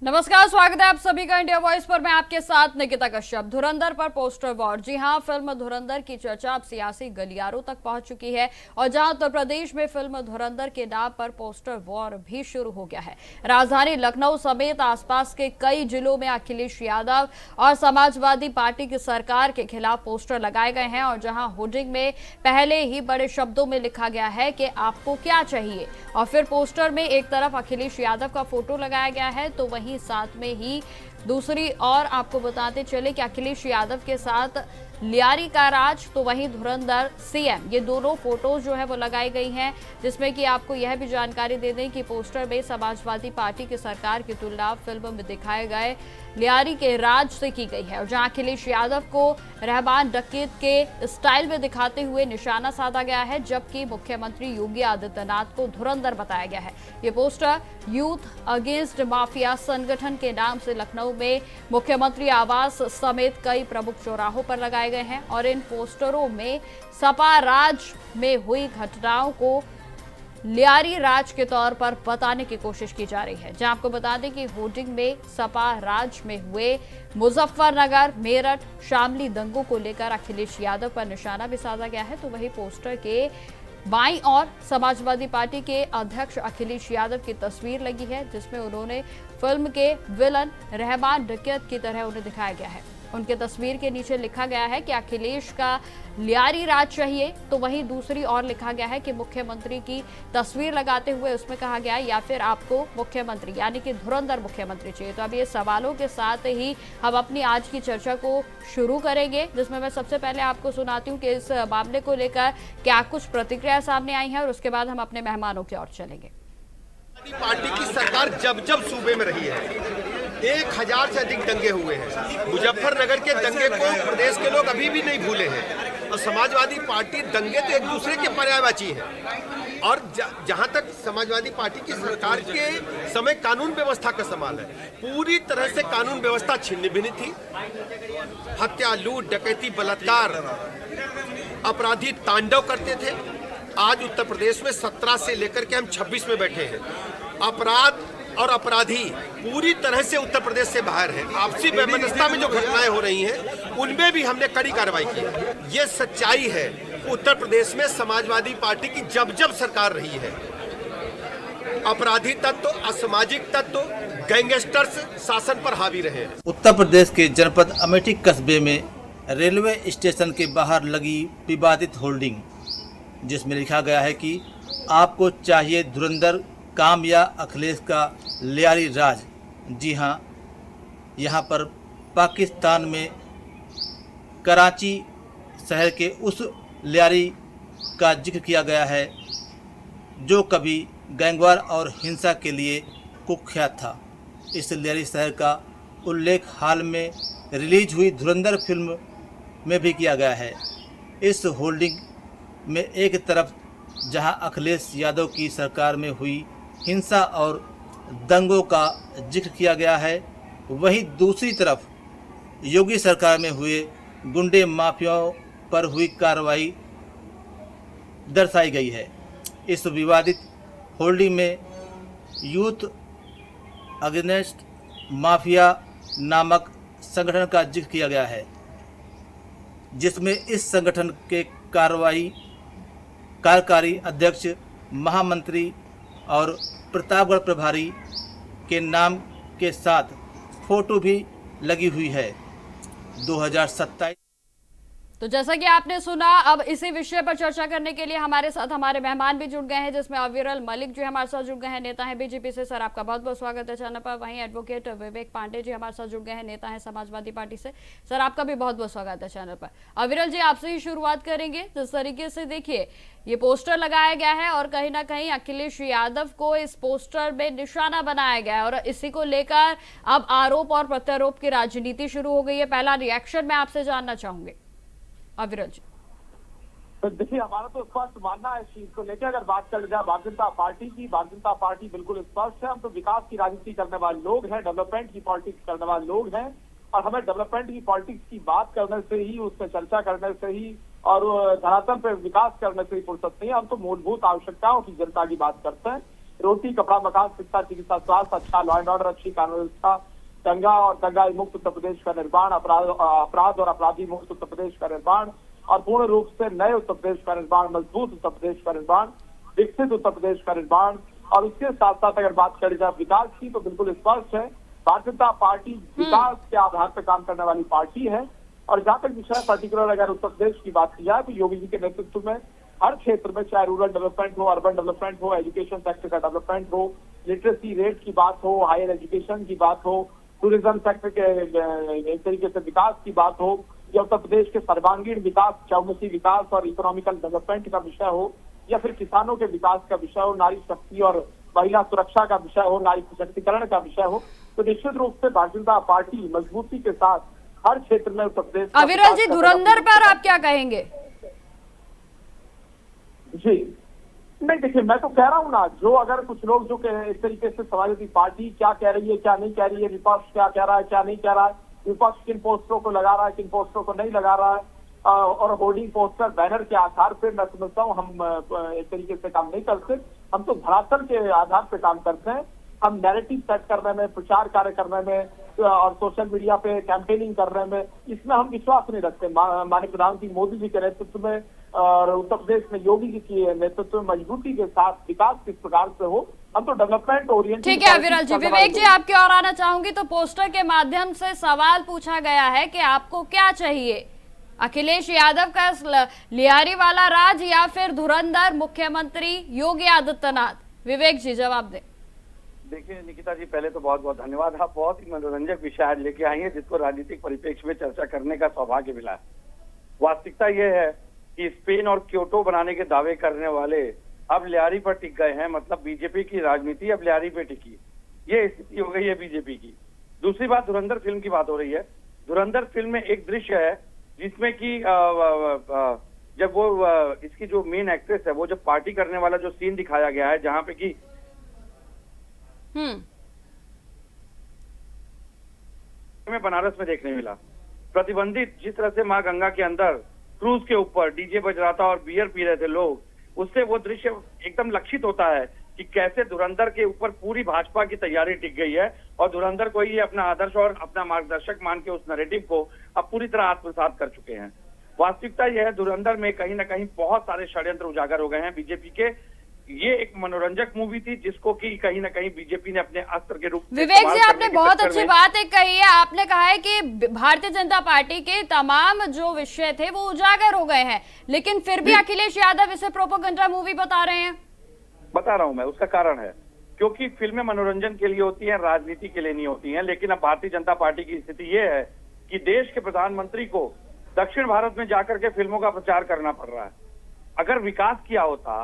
नमस्कार, स्वागत है आप सभी का इंडिया वॉइस पर। मैं आपके साथ निकिता कश्यप। धुरंधर पर पोस्टर वॉर। जी हां, फिल्म धुरंधर की चर्चा अब सियासी गलियारों तक पहुंच चुकी है और जहां उत्तर प्रदेश में फिल्म धुरंधर के नाम पर पोस्टर वॉर भी शुरू हो गया है। राजधानी लखनऊ समेत आसपास के कई जिलों में अखिलेश यादव और समाजवादी पार्टी की सरकार के खिलाफ पोस्टर लगाए गए हैं और जहां होर्डिंग में पहले ही बड़े शब्दों में लिखा गया है कि आपको क्या चाहिए, और फिर पोस्टर में एक तरफ अखिलेश यादव का फोटो लगाया गया है तो वहीं साथ में ही दूसरी और आपको बताते चले कि अखिलेश यादव के साथ लियारी का राज तो वहीं धुरंधर सीएम, ये दोनों फोटोज जो है वो लगाई गई हैं, जिसमें कि आपको यह भी जानकारी दे दें कि पोस्टर में समाजवादी पार्टी की सरकार की तुलना फिल्म में दिखाए गए लियारी के राज से की गई है और जहां अखिलेश यादव को रहमान डकैत के स्टाइल में दिखाते हुए निशाना साधा गया है, जबकि मुख्यमंत्री योगी आदित्यनाथ को धुरंधर बताया गया है। ये पोस्टर यूथ अगेंस्ट माफिया संगठन के नाम से लखनऊ में मुख्यमंत्री आवास समेत कई प्रमुख चौराहों पर लगाए गए हैं और इन पोस्टरों में सपा राज में हुई घटनाओं को लियारी राज के तौर पर बताने की कोशिश की जा रही है। जहां आपको बता दें कि होर्डिंग में सपा राज में हुए मुजफ्फरनगर, मेरठ, शामली दंगों को लेकर अखिलेश यादव पर निशाना भी साधा गया है, तो वही पोस्टर के बाईं ओर समाजवादी पार्टी के अध्यक्ष अखिलेश यादव की तस्वीर लगी है, जिसमें उन्होंने फिल्म के विलन रहमान डकैत की तरह उन्हें दिखाया गया है। उनके तस्वीर के नीचे लिखा गया है कि अखिलेश का लियारी राज चाहिए, तो वहीं दूसरी ओर लिखा गया है कि मुख्यमंत्री की तस्वीर लगाते हुए उसमें कहा गया है या फिर आपको मुख्यमंत्री यानी कि धुरंधर मुख्यमंत्री चाहिए। तो अब ये सवालों के साथ ही हम अपनी आज की चर्चा को शुरू करेंगे, जिसमें मैं सबसे पहले आपको सुनाती हूँ कि इस मामले को लेकर क्या कुछ प्रतिक्रिया सामने आई है और उसके बाद हम अपने मेहमानों की ओर चलेंगे। पार्टी की सरकार जब जब सूबे में रही है 1000 से अधिक दंगे हुए हैं। मुजफ्फरनगर के दंगे को प्रदेश के लोग अभी भी नहीं भूले हैं और समाजवादी पार्टी दंगे तो एक दूसरे के पर्यायवाची हैं। और जहां तक समाजवादी पार्टी की सरकार के समय कानून व्यवस्था का सवाल है, पूरी तरह से कानून व्यवस्था छिन्न भिन्न थी। हत्या, लूट, डकैती, बलात्कार, अपराधी तांडव करते थे। आज उत्तर प्रदेश में 17 से लेकर के हम 26 में बैठे हैं। अपराध और अपराधी पूरी तरह से उत्तर प्रदेश से बाहर है। आपसी वैमनस्यता में जो घटनाएं हो रही हैं उनमें भी हमने कड़ी कार्रवाई की है। ये सच्चाई है, उत्तर प्रदेश में समाजवादी पार्टी की जब जब सरकार रही है, अपराधी तत्व, असामाजिक तत्व, गैंगस्टर्स शासन पर हावी रहे। उत्तर प्रदेश के जनपद अमेठी कस्बे में रेलवे स्टेशन के बाहर लगी विवादित होर्डिंग, जिसमें लिखा गया है कि आपको चाहिए धुरंधर काम या अखिलेश का लियारी राज। जी हाँ, यहाँ पर पाकिस्तान में कराची शहर के उस लियारी का जिक्र किया गया है जो कभी गैंगवार और हिंसा के लिए कुख्यात था। इस लियारी शहर का उल्लेख हाल में रिलीज हुई धुरंधर फिल्म में भी किया गया है। इस होल्डिंग में एक तरफ जहां अखिलेश यादव की सरकार में हुई हिंसा और दंगों का जिक्र किया गया है, वहीं दूसरी तरफ योगी सरकार में हुए गुंडे माफियाओं पर हुई कार्रवाई दर्शाई गई है। इस विवादित होल्डिंग में यूथ अगेंस्ट माफिया नामक संगठन का जिक्र किया गया है, जिसमें इस संगठन के कार्यकारी अध्यक्ष, महामंत्री और प्रतापगढ़ प्रभारी के नाम के साथ फोटो भी लगी हुई है। 2027। तो जैसा कि आपने सुना, अब इसी विषय पर चर्चा करने के लिए हमारे साथ हमारे मेहमान भी जुड़ गए हैं, जिसमें अविरल मलिक जो हमारे साथ जुड़ गए हैं, नेता हैं बीजेपी से। सर, आपका बहुत बहुत स्वागत है चैनल पर। वहीं एडवोकेट विवेक पांडे जी हमारे साथ जुड़ गए हैं, नेता हैं समाजवादी पार्टी से। सर, आपका भी बहुत बहुत स्वागत है चैनल पर। अविरल जी, आपसे ही शुरुआत करेंगे। जिस तरीके से देखिए ये पोस्टर लगाया गया है और कहीं ना कहीं अखिलेश यादव को इस पोस्टर में निशाना बनाया गया है और इसी को लेकर अब आरोप और प्रत्यारोप की राजनीति शुरू हो गई है। पहला रिएक्शन मैं आपसे जानना चाहूंगी अविरल जी। तो देखिए, हमारा तो स्पष्ट मानना है इस चीज को लेकर। अगर बात कर जाए भारतीय जनता पार्टी की, भारतीय जनता पार्टी बिल्कुल स्पष्ट है। हम तो विकास की राजनीति करने वाले लोग हैं, डेवलपमेंट की पॉलिटिक्स करने वाले लोग हैं और हमें डेवलपमेंट की पॉलिटिक्स की बात करने से ही, उस पर चर्चा करने से ही और धरातल पर विकास करने से ही फुर्सत नहीं है। हम तो मूलभूत आवश्यकताओं की जनता की बात करते हैं। रोटी, कपड़ा, मकान, शिक्षा, चिकित्सा, स्वास्थ्य, अच्छा लॉ एंड ऑर्डर, अच्छी कानून व्यवस्था, दंगा और दंगा मुक्त उत्तर प्रदेश का निर्माण, अपराध और अपराधी मुक्त उत्तर प्रदेश का निर्माण और पूर्ण रूप से नए उत्तर प्रदेश का निर्माण, मजबूत उत्तर प्रदेश का निर्माण, विकसित उत्तर प्रदेश का निर्माण। और उसके साथ साथ अगर बात करी जाए विकास की, तो बिल्कुल स्पष्ट है भारतीय जनता पार्टी विकास के आधार पर काम करने वाली पार्टी है। और जहां तक विषय पर्टिकुलर अगर उत्तर प्रदेश की बात की जाए तो योगी जी के नेतृत्व में हर क्षेत्र में, चाहे रूरल डेवलपमेंट हो, अर्बन डेवलपमेंट हो, एजुकेशन सेक्टर का डेवलपमेंट हो, लिटरेसी रेट की बात हो, हायर एजुकेशन की बात हो, टूरिज्म सेक्टर के एक तरीके से विकास की बात हो, या उत्तर प्रदेश के सर्वांगीण विकास, चौमुखी विकास और इकोनॉमिकल डेवलपमेंट का विषय हो, या फिर किसानों के विकास का विषय हो, नारी शक्ति और महिला सुरक्षा का विषय हो, नारी सशक्तिकरण का विषय हो, तो निश्चित रूप से भारतीय जनता पार्टी मजबूती के साथ हर क्षेत्र में उत्तर प्रदेश। अविरल जी, धुरंधर पर आप क्या कहेंगे? जी नहीं, देखिए मैं तो कह रहा हूँ ना, जो अगर कुछ लोग जो एक तरीके से समाजवादी पार्टी क्या कह रही है, क्या नहीं कह रही है, विपक्ष क्या कह रहा है, क्या नहीं कह रहा है, विपक्ष किन पोस्टरों को लगा रहा है, किन पोस्टरों को नहीं लगा रहा है, और होर्डिंग पोस्टर बैनर के आधार पर मैं समझता हूँ हम एक तरीके से काम नहीं करते। हम तो धरातल के आधार पर काम करते हैं। हम नैरेटिव सेट करने में, प्रचार कार्य करने में और सोशल मीडिया पे कैंपेनिंग करने में, इसमें हम विश्वास नहीं रखते। माननीय प्रधानमंत्री मोदी जी के नेतृत्व में और उत्तर प्रदेश में योगी जी के नेतृत्व में मजबूती के साथ विकास किस प्रकार से हो, हम तो डेवलपमेंट ओरिएंटेड। ठीक है अविरल जी। विवेक जी, आपकी ओर आना चाहूंगी। तो पोस्टर के माध्यम से सवाल पूछा गया है कि आपको क्या चाहिए, अखिलेश यादव का लियारी वाला राज या फिर धुरंधर मुख्यमंत्री योगी आदित्यनाथ? विवेक जी जवाब दें। देखिए निकिता जी, पहले तो बहुत बहुत धन्यवाद। आप बहुत ही मनोरंजक विषय आज लेके आई हैं जिसको राजनीतिक परिप्रेक्ष्य में चर्चा करने का सौभाग्य मिला है। वास्तविकता यह है कि स्पेन और क्योटो बनाने के दावे करने वाले अब लियारी पर टिक गए हैं। मतलब बीजेपी की राजनीति अब लियारी पे टिकी, ये स्थिति हो गई है बीजेपी की। दूसरी बात, धुरंधर फिल्म की बात हो रही है। धुरंधर फिल्म में एक दृश्य है जिसमें कि जब वो इसकी जो मेन एक्ट्रेस है, वो जब पार्टी करने वाला जो सीन दिखाया गया है, जहां पे कि में बनारस में देखने मिला, प्रतिबंधित जिस तरह से मां गंगा के अंदर क्रूज के ऊपर डीजे बज रहा था और बियर पी रहे थे लोग, उससे वो दृश्य एकदम लक्षित होता है कि कैसे धुरंधर के ऊपर पूरी भाजपा की तैयारी टिक गई है और धुरंधर को ही अपना आदर्श और अपना मार्गदर्शक मान के उस नैरेटिव को अब पूरी तरह आत्मसात कर चुके हैं। वास्तविकता यह है, धुरंधर में कहीं ना कहीं बहुत सारे षड्यंत्र उजागर हो गए हैं बीजेपी के। ये एक मनोरंजक मूवी थी जिसको कि कहीं ना कहीं बीजेपी ने अपने अस्त्र के रूप में। विवेक जी, आपने बहुत अच्छी बात एक कही है। आपने कहा है कि भारतीय जनता पार्टी के तमाम जो विषय थे वो उजागर हो गए हैं, लेकिन फिर भी अखिलेश यादव इसे प्रोपेगेंडा मूवी बता रहे हैं। बता रहा हूं मैं, उसका कारण है क्योंकि फिल्में मनोरंजन के लिए होती हैं, राजनीति के लिए नहीं होती हैं। लेकिन अब भारतीय जनता पार्टी की स्थिति ये है कि देश के प्रधानमंत्री को दक्षिण भारत में जाकर के फिल्मों का प्रचार करना पड़ रहा है। अगर विकास किया होता,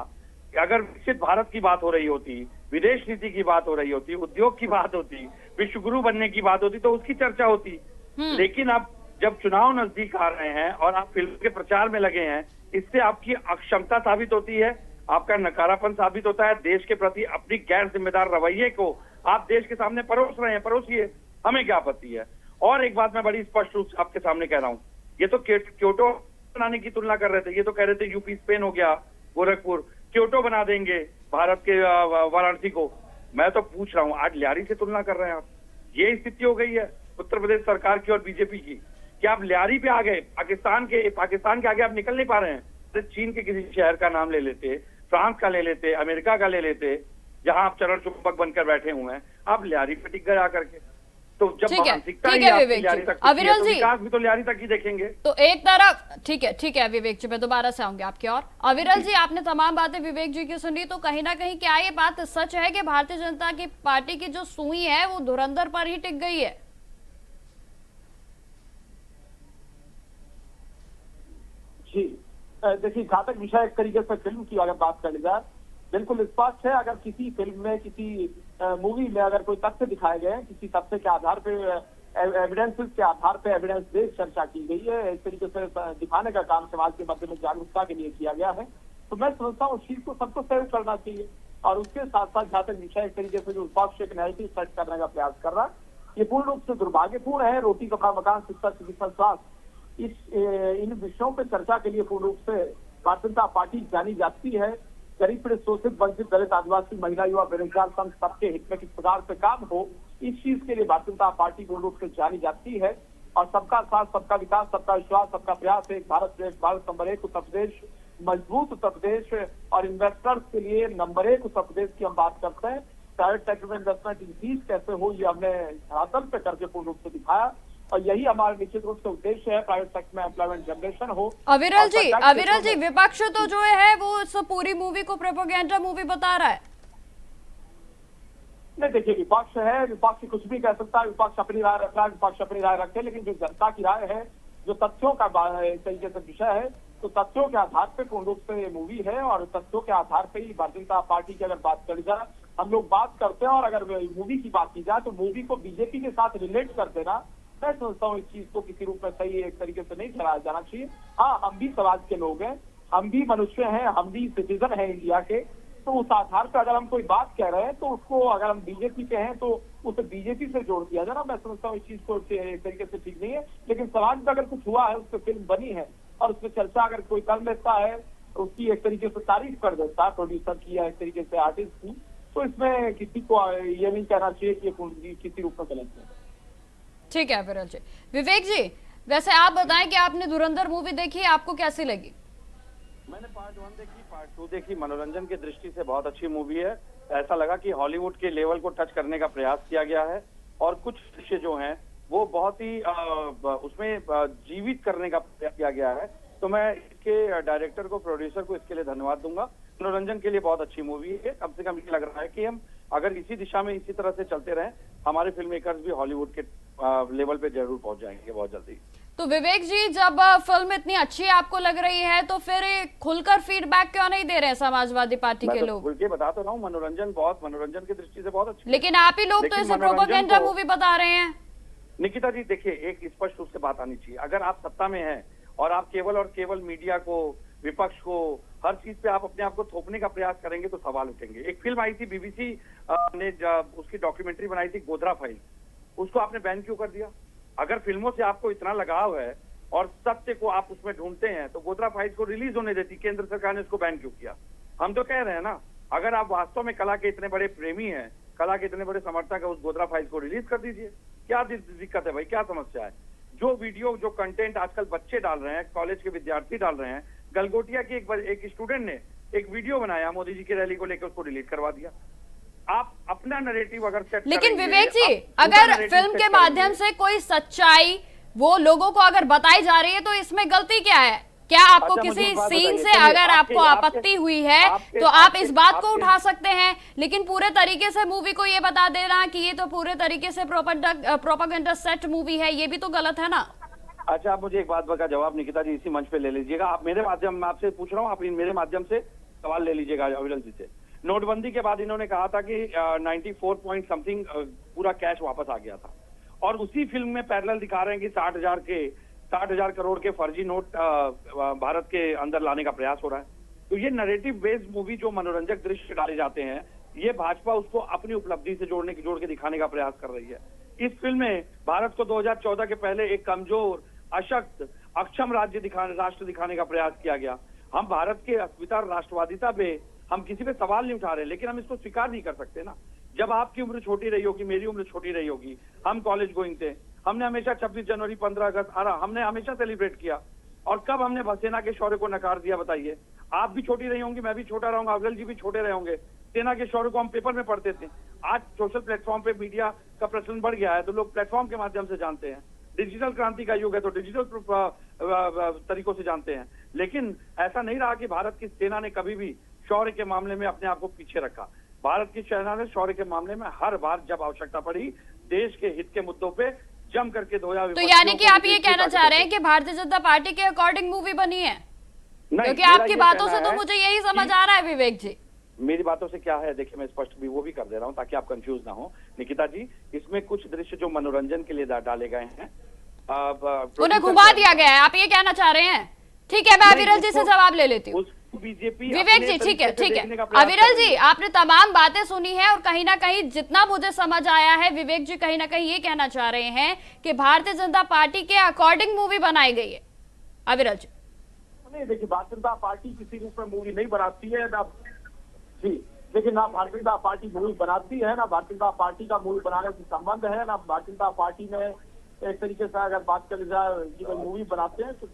अगर विकसित भारत की बात हो रही होती, विदेश नीति की बात हो रही होती, उद्योग की बात होती, विश्व गुरु बनने की बात होती, तो उसकी चर्चा होती। लेकिन अब जब चुनाव नजदीक आ रहे हैं और आप फिल्म के प्रचार में लगे हैं, इससे आपकी अक्षमता साबित होती है, आपका नकारापन साबित होता है। देश के प्रति अपनी गैर जिम्मेदार रवैये को आप देश के सामने परोस रहे हैं, परोसिए, हमें क्या आपत्ति है। और एक बात मैं बड़ी स्पष्ट रूप से आपके सामने कह रहा हूँ, ये तो क्योटो बनाने की तुलना कर रहे थे, ये तो कह रहे थे यूपी स्पेन हो गया, गोरखपुर, क्योटो बना देंगे भारत के वाराणसी को। मैं तो पूछ रहा हूँ, आज लियारी से तुलना कर रहे हैं आप। ये स्थिति हो गई है उत्तर प्रदेश सरकार की और बीजेपी की कि आप लियारी पे आ गए। पाकिस्तान के आगे आप निकल नहीं पा रहे हैं। तो चीन के किसी शहर का नाम ले लेते, फ्रांस का ले लेते, अमेरिका का ले लेते, जहां आप चरण चुंबक बनकर बैठे हुए हैं, आप लियारी पे टिक गए आकर के। तो जब मानसिकता ही आपकी लियारी तक है, तो विकास भी तो लियारी तक ही देखेंगे। तो एक तरफ ठीक है विवेक जी, मैं दोबारा से आऊंगी आपकी ओर। अविरल जी, आपने तमाम बातें विवेक जी की सुनी, तो कहीं ना कहीं क्या ये बात सच है कि भारतीय जनता की पार्टी की जो सुई है वो धुरंधर पर ही टिक गई है? जी देखिए, जहां तक विषय एक तरीके से फिल्म की अगर बात कर ली जाए, बिल्कुल स्पष्ट है। अगर किसी फिल्म में, किसी मूवी में अगर कोई तथ्य दिखाए गए हैं, किसी तथ्य के आधार पे, एविडेंसेस के आधार पे एविडेंस बेस्ड चर्चा की गई है, इस तरीके से दिखाने का काम समाज के मध्य में जागरूकता के लिए किया गया है, तो मैं समझता हूँ उस चीज को सबको सहयोग करना चाहिए। और उसके साथ साथ जहाँ तक विषय एक तरीके से जो विपक्ष एक नैरेटिव सेट करने का प्रयास कर रहा है, ये पूर्ण रूप से दुर्भाग्यपूर्ण है। रोटी, कपड़ा, मकान, शिक्षा, चिकित्सा, स्वास्थ्य, इन विषयों पर चर्चा के लिए पूर्ण रूप से भारतीय जनता पार्टी जानी जाती है। गरीब पीड़ित शोषित वंचित दलित आदिवासी महिला युवा बेरोजगार संघ सबके हित में किस प्रकार से काम हो, इस चीज के लिए भारतीय जनता पार्टी पूर्ण रूप से जानी जाती है। और सबका साथ, सबका विकास, सबका विश्वास, सबका प्रयास, एक भारत श्रेष्ठ भारत, नंबर 1 उत्तर प्रदेश, मजबूत उत्तर प्रदेश और इन्वेस्टर्स के लिए नंबर 1 उत्तर प्रदेश की हम बात करते हैं। प्राइवेट सेक्टर में इन्वेस्टमेंट इंक्रीज कैसे हो, ये हमने धरातल पे करके पूर्ण रूप से दिखाया और यही हमारा निश्चित रूप से उद्देश्य है, प्राइवेट सेक्टर में एम्प्लॉयमेंट जनरेशन हो। अविरल जी, विपक्ष तो जो है वो इस पूरी मूवी को प्रोपेगेंडा मूवी बता रहा है। नहीं, देखिए, विपक्ष है, विपक्ष कुछ भी कह सकता है, विपक्ष अपनी राय रख रहा है, विपक्ष अपनी राय रखे, लेकिन जो जनता की राय है, जो तथ्यों का तरीके से विषय है, तो तथ्यों के आधार पे पूर्ण रूप से ये मूवी है और तथ्यों के आधार पे ही भारतीय जनता पार्टी की अगर बात करी जाए, हम लोग बात करते हैं और अगर मूवी की बात की जाए तो मूवी को बीजेपी के साथ रिलेट कर देना, मैं समझता हूँ इस चीज को किसी रूप में सही एक तरीके से नहीं ठहराया जाना चाहिए। हाँ, हम भी समाज के लोग हैं, हम भी मनुष्य हैं, हम भी सिटीजन हैं इंडिया के, तो उस आधार पर अगर हम कोई बात कह रहे हैं तो उसको अगर हम बीजेपी के हैं तो उसे बीजेपी से जोड़ दिया जाए ना, मैं समझता हूँ इस चीज को एक तरीके से ठीक नहीं है। लेकिन समाज में अगर कुछ हुआ है, उस पर फिल्म बनी है और उसमें चर्चा अगर कोई कर लेता है, उसकी एक तरीके से तारीफ कर देता है प्रोड्यूसर की या एक तरीके से आर्टिस्ट की, तो इसमें किसी को ये नहीं कहना चाहिए कि ये किसी रूप में गलत है। ठीक है विरल जी। विवेक जी, वैसे आप बताएं कि आपने धुरंधर मूवी देखी, आपको कैसी लगी? मैंने पार्ट 1 देखी, पार्ट 2 देखी। मनोरंजन की दृष्टि से बहुत अच्छी मूवी है। ऐसा लगा कि हॉलीवुड के लेवल को टच करने का प्रयास किया गया है और कुछ दृश्य जो हैं वो बहुत ही उसमें जीवित करने का प्रयास किया गया है। तो मैं इसके डायरेक्टर को, प्रोड्यूसर को इसके लिए धन्यवाद दूंगा। मनोरंजन के लिए बहुत अच्छी मूवी है। कम से कम ये लग रहा है कि हम अगर इसी दिशा में इसी तरह से चलते रहें, हमारे फिल्म मेकर्स भी हॉलीवुड के लेवल पे जरूर पहुंच जाएंगे बहुत जल्दी। तो विवेक जी, जब फिल्म इतनी अच्छी आपको लग रही है तो फिर खुलकर फीडबैक क्यों नहीं दे रहे हैं समाजवादी पार्टी के लोग? खुल के बता तो रहा हूँ, मनोरंजन की दृष्टि से बहुत अच्छी। लेकिन आप ही लोग तो इसे प्रोपेगेंडा मूवी बता रहे हैं। निकिता जी देखिए, एक स्पष्ट रूप से बात आनी चाहिए। अगर आप सत्ता में हैं और आप केवल और केवल मीडिया को, विपक्ष को, हर चीज पे आप अपने आप को थोपने का प्रयास करेंगे तो सवाल उठेंगे। एक फिल्म आई थी बीबीसी ने, उसकी डॉक्यूमेंट्री बनाई थी गोधरा फाइल, उसको आपने बैन क्यों कर दिया? अगर फिल्मों से आपको इतना लगाव है और सत्य को आप उसमें ढूंढते हैं तो गोधरा फाइल को रिलीज होने देती, केंद्र सरकार ने उसको बैन क्यों किया? हम तो कह रहे हैं ना, अगर आप वास्तव में कला के इतने बड़े प्रेमी हैं, कला के इतने बड़े समर्थक है, उस गोधरा फाइल को रिलीज कर दीजिए। क्या दिक्कत है भाई, क्या समस्या है? जो वीडियो, जो कंटेंट आजकल बच्चे डाल रहे हैं, कॉलेज के विद्यार्थी डाल रहे हैं, गलगोटिया की एक स्टूडेंट ने एक वीडियो बनाया मोदी जी की रैली को लेकर, उसको डिलीट करवा दिया। आप अपना नैरेटिव अगर सेट लेकिन विवेक जी, अगर फिल्म के माध्यम से कोई सच्चाई वो लोगों को अगर बताई जा रही है तो इसमें गलती क्या है? क्या आपको किसी सीन से अगर आपको आपत्ति हुई है तो आप इस बात को उठा सकते हैं, लेकिन पूरे तरीके से मूवी को ये बता देना कि ये तो पूरे तरीके से प्रोपेगेंडा सेट मूवी है, ये भी तो गलत है ना? अच्छा, आप मुझे एक बात का जवाब निकिता जी इसी मंच पे ले लीजिएगा। आप मेरे माध्यम, मैं आपसे पूछ रहा हूँ, आप मेरे माध्यम से सवाल ले लीजिएगा अविरल जी से। नोटबंदी के बाद इन्होंने कहा था कि 94 पॉइंट समथिंग पूरा कैश वापस आ गया था और उसी फिल्म में पैरेलल दिखा रहे हैं कि 60,000 करोड़ के फर्जी नोट भारत के अंदर लाने का प्रयास हो रहा है। तो ये नैरेटिव बेस्ड मूवी जो मनोरंजक दृश्य डाले जाते हैं, ये भाजपा उसको अपनी उपलब्धि से जोड़ के दिखाने का प्रयास कर रही है। इस फिल्म में भारत को 2014 के पहले एक कमजोर, अशक्त, अक्षम राष्ट्र दिखाने का प्रयास किया गया। हम भारत के अस्मिता और राष्ट्रवादिता पे हम किसी पे सवाल नहीं उठा रहे, लेकिन हम इसको स्वीकार नहीं कर सकते ना। जब आपकी उम्र छोटी रही होगी, मेरी उम्र छोटी रही होगी, हम कॉलेज गोइंग थे, हमने हमेशा 26 जनवरी, 15 अगस्त, हमने हमेशा सेलिब्रेट किया। और कब हमने सेना के शौर्य को नकार दिया बताइए? आप भी छोटी रही होंगी, मैं भी छोटा रहूंगा, अविरल जी भी छोटे रहे होंगे। सेना के शौर्य को हम पेपर में पढ़ते थे। आज सोशल प्लेटफॉर्म पे मीडिया का प्रचलन बढ़ गया है तो लोग प्लेटफॉर्म के माध्यम से जानते हैं। डिजिटल क्रांति का युग है तो डिजिटल तरीकों से जानते हैं। लेकिन ऐसा नहीं रहा कि भारत की सेना ने कभी भी शौर्य के मामले में अपने आप को पीछे रखा। भारत की सेना ने शौर्य के मामले में हर बार जब आवश्यकता पड़ी, देश के हित के मुद्दों पे जम करके धोया। तो यानी कि आप ये कहना चाह रहे हैं कि भारतीय जनता पार्टी के अकॉर्डिंग मूवी बनी है? क्योंकि आपकी बातों से तो मुझे यही समझ आ रहा है विवेक जी। मेरी बातों से क्या है, देखिए मैं स्पष्ट भी वो भी कर दे रहा हूं ताकि आप कंफ्यूज ना हो। निकिता जी, इसमें कुछ दृश्य जो मनोरंजन के लिए डाले गए हैं, उन्हें घुमा दिया गया है, आप ये कहना चाह रहे हैं? ठीक है, मैं अविरल जी से जवाब ले लेती हूँ। बीजेपी, विवेक जी, ठीक है। अविरल जी, आपने तमाम बातें सुनी है और कहीं ना कहीं जितना मुझे समझ आया है, विवेक जी कहीं ना कहीं ये कहना चाह रहे हैं कि भारतीय जनता पार्टी के अकॉर्डिंग मूवी बनाई गई है। अविरल जी, नहीं, देखिए, भारतीय जनता पार्टी किसी रूप में मूवी नहीं बनाती है, ना जी देखिए, ना भारतीय जनता पार्टी मूवी बनाती है, ना भारतीय जनता पार्टी का मूवी बनाने से संबंध है, ना भारतीय जनता पार्टी में एक तरीके से अगर बात करी जाए कि वो मूवी बनाते हैं तो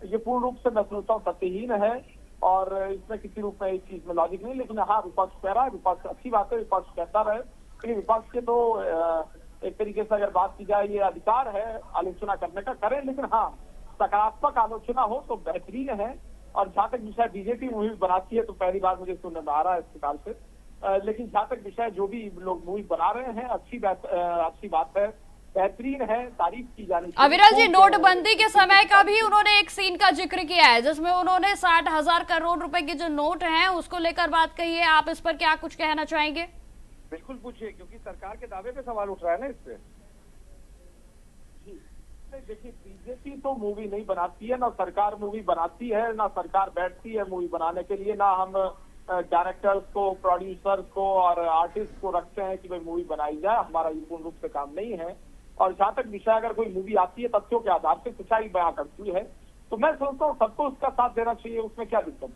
ये पूर्ण रूप से मैं समझता हूँ सत्यहीन है और इसमें किसी रूप में इस चीज में लॉजिक नहीं। लेकिन हाँ, विपक्ष कह रहा है, विपक्ष अच्छी बात है, विपक्ष कहता रहे, लेकिन विपक्ष के तो एक तरीके से अगर बात की जाए ये अधिकार है आलोचना करने का, करें, लेकिन हाँ सकारात्मक आलोचना हो तो बेहतरीन है। और जहाँ तक विषय बीजेपी मूवी बनाती है तो पहली बार मुझे सुनने में आ रहा है इस प्रकार से, लेकिन जहाँ तक विषय जो भी लोग मूवी बना रहे हैं अच्छी बात है, बेहतरीन है, तारीफ की जानी चाहिए। अविरल जी, नोटबंदी के समय का भी उन्होंने एक सीन का जिक्र किया है जिसमें उन्होंने 60,000 करोड़ रुपए के जो नोट हैं उसको लेकर बात कही है। आप इस पर क्या कुछ कहना चाहेंगे? बिल्कुल पूछिए, क्योंकि सरकार के दावे पे सवाल उठ रहा है ना इस पे। देखिए, बीजेपी तो मूवी नहीं बनाती है, ना सरकार मूवी बनाती है, ना सरकार बैठती है मूवी बनाने के लिए, ना हम डायरेक्टर्स को, प्रोड्यूसर्स को और आर्टिस्ट को रखते हैं कि भाई मूवी बनाई जाए। हमारा ये पूर्ण रूप से काम नहीं है। और जहाँ तक विषय अगर कोई मूवी आती है तथ्यों के आधार से सच्चाई बयां करती है तो मैं सोचता हूँ सबको उसका साथ देना चाहिए, उसमें क्या दिक्कत।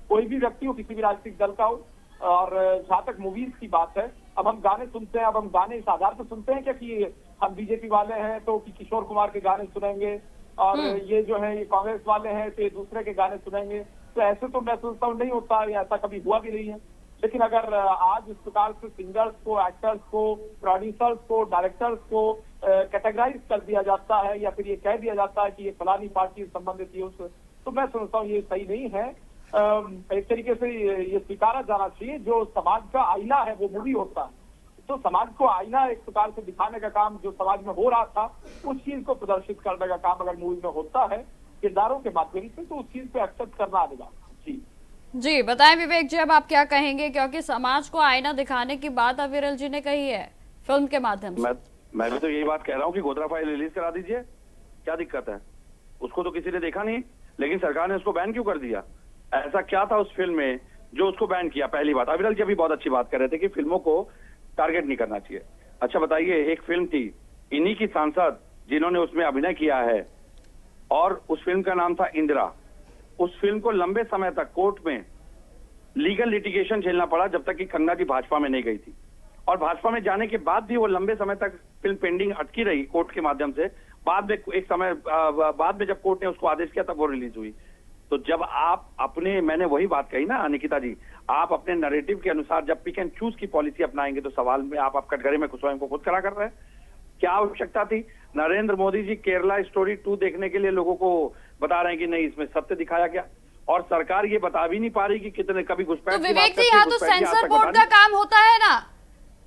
कोई भी व्यक्ति हो, किसी भी राजनीतिक दल का हो। और जहाँ तक मूवीज की बात है, अब हम गाने सुनते हैं, अब हम गाने इस आधार पर सुनते हैं क्या कि हम बीजेपी वाले हैं तो कि किशोर कुमार के गाने सुनेंगे और ये जो है ये कांग्रेस वाले हैं तो ये दूसरे के गाने सुनेंगे। तो ऐसे तो मैं सोचता हूँ नहीं होता है, ऐसा कभी हुआ भी नहीं है। लेकिन अगर आज इस प्रकार से सिंगर्स को, एक्टर्स को, प्रोड्यूसर्स को, डायरेक्टर्स को कैटेगराइज कर दिया जाता है या फिर ये कह दिया जाता है कि ये फलानी पार्टी से संबंधित है उससे, तो मैं समझता हूँ ये सही नहीं है। एक तरीके से ये स्वीकारा जाना चाहिए जो समाज का आईना है वो मूवी होता है। तो समाज को आईना एक प्रकार से दिखाने का काम जो समाज में हो रहा था उस चीज को प्रदर्शित करने का काम अगर मूवी में होता है किरदारों के माध्यम से तो उस चीज को एक्सेप्ट करना आएगा। जी बताएं विवेक जी, अब आप क्या कहेंगे, क्योंकि समाज को आईना दिखाने की बात अविरल जी ने कही है फिल्म के माध्यम से। मैं भी तो यही बात कह रहा हूँ कि गोधरा फाइल रिलीज करा दीजिए, क्या दिक्कत है? उसको तो किसी ने देखा नहीं, लेकिन सरकार ने उसको बैन क्यों कर दिया? ऐसा क्या था उस फिल्म में जो उसको बैन किया? पहली बात, अविरल जी अभी बहुत अच्छी बात कर रहे थे कि फिल्मों को टारगेट नहीं करना चाहिए। अच्छा बताइए, एक फिल्म थी इन्हीं की सांसद जिन्होंने उसमें अभिनय किया है और उस फिल्म का नाम था इंदिरा। उस फिल्म को लंबे समय तक कोर्ट में लीगल लिटिगेशन झेलना पड़ा जब तक कि कंगना जी भाजपा में नहीं गई थी, और भाजपा में जाने के बाद भी वो लंबे समय तक फिल्म पेंडिंग अटकी रही कोर्ट के माध्यम से। बाद में एक समय बाद में जब कोर्ट ने उसको आदेश किया तब वो रिलीज हुई। तो जब आप अपने, मैंने वही बात कही ना निकिता जी, आप अपने नैरेटिव के अनुसार जब पिक एंड चूज की पॉलिसी अपनाएंगे तो सवाल में आप कटघरे में स्वयं को खुद खड़ा कर रहे हैं। क्या आवश्यकता थी? नरेंद्र मोदी जी केरला स्टोरी 2 देखने के लिए लोगों को बता रहे हैं कि नहीं इसमें सत्य दिखाया गया, और सरकार ये बता भी नहीं पा रही कि कितने कभी घुसपैठ। तो विवेक जी, यहाँ तो सेंसर बोर्ड का काम होता है ना,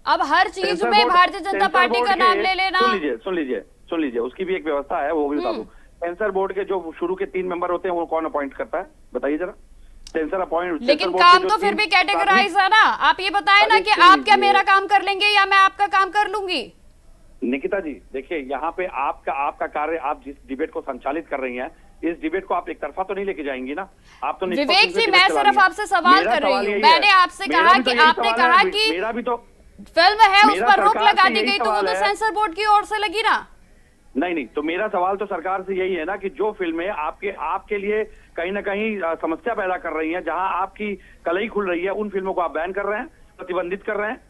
अब हर चीज में भारतीय जनता पार्टी का नाम ले लेना। सुन लीजिए, उसकी भी एक व्यवस्था है, वो भी बता दूं। सेंसर बोर्ड के जो शुरू के 3 मेंबर होते हैं वो कौन अपॉइंट करता है बताइए जरा? सेंसर अपॉइंट, लेकिन काम तो फिर भी कैटेगराइज है ना। आप ये बताएं ना कि आप क्या मेरा काम कर लेंगे या मैं आपका काम कर लूंगी। निकिता जी देखिए, यहाँ पे आपका कार्य, आप जिस डिबेट को संचालित कर रही हैं, इस डिबेट को आप एक तरफा तो नहीं लेके जाएंगी ना। आप तो विवेक जी, मैं सिर्फ आपसे सवाल कर रही हूँ। मैंने आपसे कहा कि आपने कहा कि मेरा भी तो फिल्म है उस पर रोक लगा दी गई, तो वो तो सेंसर बोर्ड की ओर से लगी ना। नहीं, तो मेरा सवाल तो सरकार से यही है ना कि जो फिल्में आपके लिए कहीं ना कहीं समस्या पैदा कर रही हैं, जहां आपकी कलई खुल रही है, उन फिल्मों को आप बैन कर रहे हैं, प्रतिबंधित कर रहे हैं।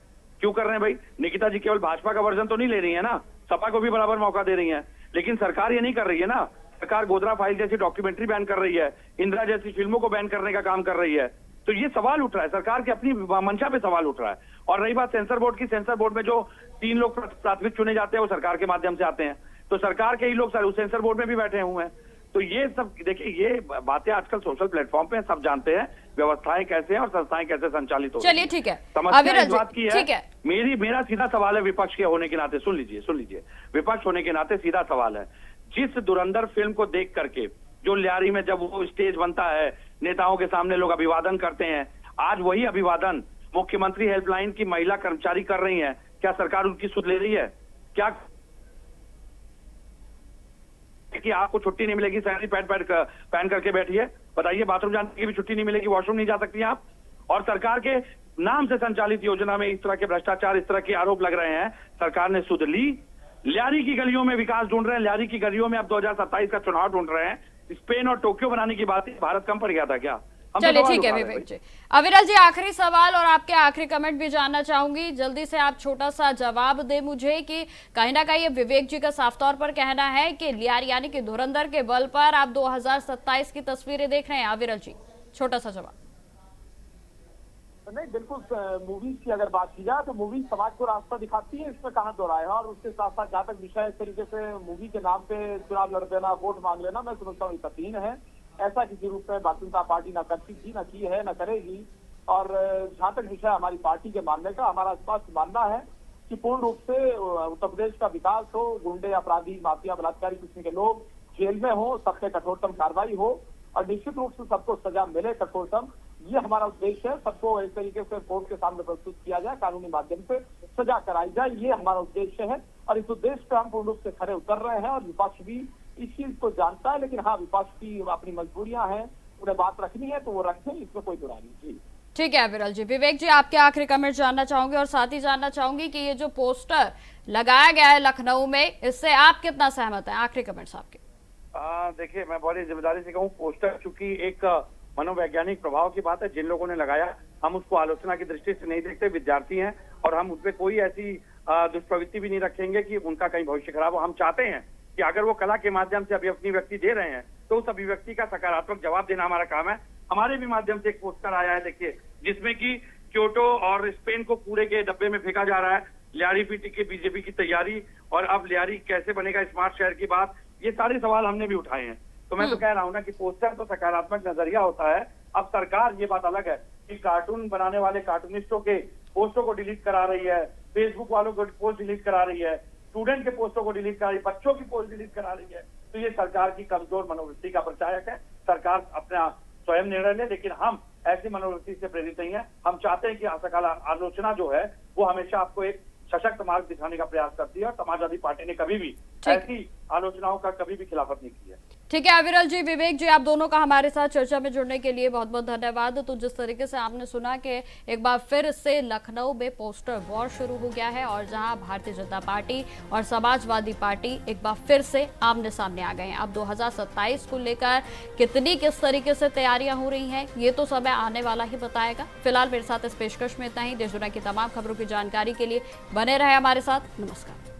क्यों कर रहे हैं भाई? निकिता जी केवल भाजपा का वर्जन तो नहीं ले रही है ना, सपा को भी बराबर मौका दे रही है। लेकिन सरकार ये नहीं कर रही है ना। सरकार गोधरा फाइल जैसी डॉक्यूमेंट्री बैन कर रही है, इंदिरा जैसी फिल्मों को बैन करने का काम कर रही है। तो ये सवाल उठ रहा है, सरकार की अपनी मंशा पे सवाल उठ रहा है। और रही बात सेंसर बोर्ड की, सेंसर बोर्ड में जो 3 लोग प्राथमिक चुने जाते हैं वो सरकार के माध्यम से आते हैं, तो सरकार के ही लोग सेंसर बोर्ड में भी बैठे हुए हैं। तो ये सब देखिए, ये बातें आजकल सोशल प्लेटफॉर्म पे सब जानते हैं व्यवस्थाएं कैसे हैं और संस्थाएं कैसे संचालित होती हैं। चलिए ठीक है, समस्या इस बात की है। मेरा सीधा सवाल है विपक्ष के होने के नाते, सुन लीजिए, विपक्ष होने के नाते सीधा सवाल है, जिस धुरंधर फिल्म को देख करके जो ल्यारी में जब वो स्टेज बनता है, नेताओं के सामने लोग अभिवादन करते हैं, आज वही अभिवादन मुख्यमंत्री हेल्पलाइन की महिला कर्मचारी कर रही है। क्या सरकार उनकी सुध ले रही है? क्या कि आपको छुट्टी नहीं मिलेगी, सैनिटरी पैड पहन करके बैठिए? बताइए, बाथरूम जाने की भी छुट्टी नहीं मिलेगी, वॉशरूम नहीं जा सकती आप? और सरकार के नाम से संचालित योजना में इस तरह के भ्रष्टाचार, इस तरह के आरोप लग रहे हैं। सरकार ने सुध ली, ल्यारी की गलियों में विकास ढूंढ रहे हैं, ल्यारी की गलियों में अब 2027 का चुनाव ढूंढ रहे हैं। स्पेन और टोक्यो बनाने की बात, भारत कम पड़ गया था क्या? हम तो चलिए सवाल ठीक है उठा रहे हैं विवेक जी। अविरल जी, आखिरी सवाल और आपके आखिरी कमेंट भी जानना चाहूंगी। जल्दी से आप छोटा सा जवाब दे मुझे कि कहीं ना कहीं ये विवेक जी का साफ तौर पर कहना है कि लियारी यानी कि धुरंधर के बल पर आप 2027 की तस्वीरें देख रहे हैं। अविरल जी, छोटा सा जवाब। नहीं, बिल्कुल मूवीज की अगर बात की जाए तो मूवीज समाज को रास्ता दिखाती है, इसमें कहाँ दोहराए है। और उसके साथ साथ जहाँ तक विषय इस तरीके से मूवी के नाम पे चुनाव लड़ देना, वोट मांग लेना, मैं समझता हूँ कठिन है। ऐसा किसी रूप में भारतीय जनता पार्टी ना करती थी, ना की है, ना करेगी। और जहाँ तक विषय हमारी पार्टी के मानने का, हमारा स्पष्ट मानना है कि पूर्ण रूप से उत्तर प्रदेश का विकास हो, गुंडे, अपराधी, माफिया, बलात्कारी किस्म के लोग जेल में हो, सब पे कठोरतम कार्रवाई हो और निश्चित रूप से सबको सजा मिले कठोरतम। ये हमारा उद्देश्य है। सबको इस तरीके से कोर्ट के सामने प्रस्तुत किया जाए, कानूनी माध्यम से सजा कराई जाए, ये हमारा उद्देश्य है। और इस उद्देश्य पे हम पूर्ण रूप से खरे उतर रहे हैं और विपक्ष भी इस चीज को जानता है। लेकिन हाँ, विपक्ष की अपनी मजबूरियां हैं, उन्हें बात रखनी है तो वो रखें, इसमें कोई बुराई नहीं। जी ठीक है अविरल जी। विवेक जी, आपके आखिरी कमेंट जानना चाहूंगे और साथ ही जानना चाहूंगी कि ये जो पोस्टर लगाया गया है लखनऊ में, इससे आप कितना सहमत हैं? आखिरी कमेंट्स आपके। देखिए, मैं बड़ी जिम्मेदारी से कहूँ, पोस्टर चूंकि एक मनोवैज्ञानिक प्रभाव की बात है, जिन लोगों ने लगाया हम उसको आलोचना की दृष्टि से नहीं देखते, विद्यार्थी हैं और हम उनपे कोई ऐसी दुष्प्रवृत्ति भी नहीं रखेंगे कि उनका कहीं भविष्य खराब हो। हम चाहते हैं कि अगर वो कला के माध्यम से अभिव्यक्ति दे रहे हैं तो उस अभिव्यक्ति का सकारात्मक जवाब देना हमारा काम है। हमारे भी माध्यम से एक पोस्टर आया है, देखिए, जिसमें कि क्योटो और स्पेन को कूड़े के डब्बे में फेंका जा रहा है, लियारी पीटी के बीजेपी की तैयारी और अब लियारी कैसे बनेगा स्मार्ट शहर की बात, ये सारे सवाल हमने भी उठाए हैं। तो मैं तो कह रहा हूं ना कि पोस्टर तो सकारात्मक नजरिया होता है। अब सरकार, ये बात अलग है कि कार्टून बनाने वाले कार्टूनिस्टों के पोस्टों को डिलीट करा रही है, फेसबुक वालों को पोस्ट डिलीट करा रही है, स्टूडेंट के पोस्टों को डिलीट करा रही है, बच्चों की पोस्ट डिलीट करा रही है। तो ये सरकार की कमजोर मनोवृत्ति का प्रचारक है। सरकार अपना स्वयं निर्णय ले, लेकिन हम ऐसी मनोवृत्ति से प्रेरित नहीं है। हम चाहते हैं कि असकाल आलोचना जो है वो हमेशा आपको एक सशक्त मार्ग दिखाने का प्रयास करती है और समाजवादी पार्टी ने कभी भी ऐसी आलोचनाओं का कभी भी खिलाफत नहीं की है। ठीक है अविरल जी, विवेक जी, आप दोनों का हमारे साथ चर्चा में जुड़ने के लिए बहुत बहुत धन्यवाद। तो जिस तरीके से आपने सुना कि एक बार फिर से लखनऊ में पोस्टर वॉर शुरू हो गया है और जहां भारतीय जनता पार्टी और समाजवादी पार्टी एक बार फिर से आमने सामने आ गए हैं। अब 2027 को लेकर किस तरीके से तैयारियां हो रही हैं, ये तो समय आने वाला ही बताएगा। फिलहाल मेरे साथ इस पेशकश में इतना ही। देश दुनिया की तमाम खबरों की जानकारी के लिए बने रहे हमारे साथ। नमस्कार।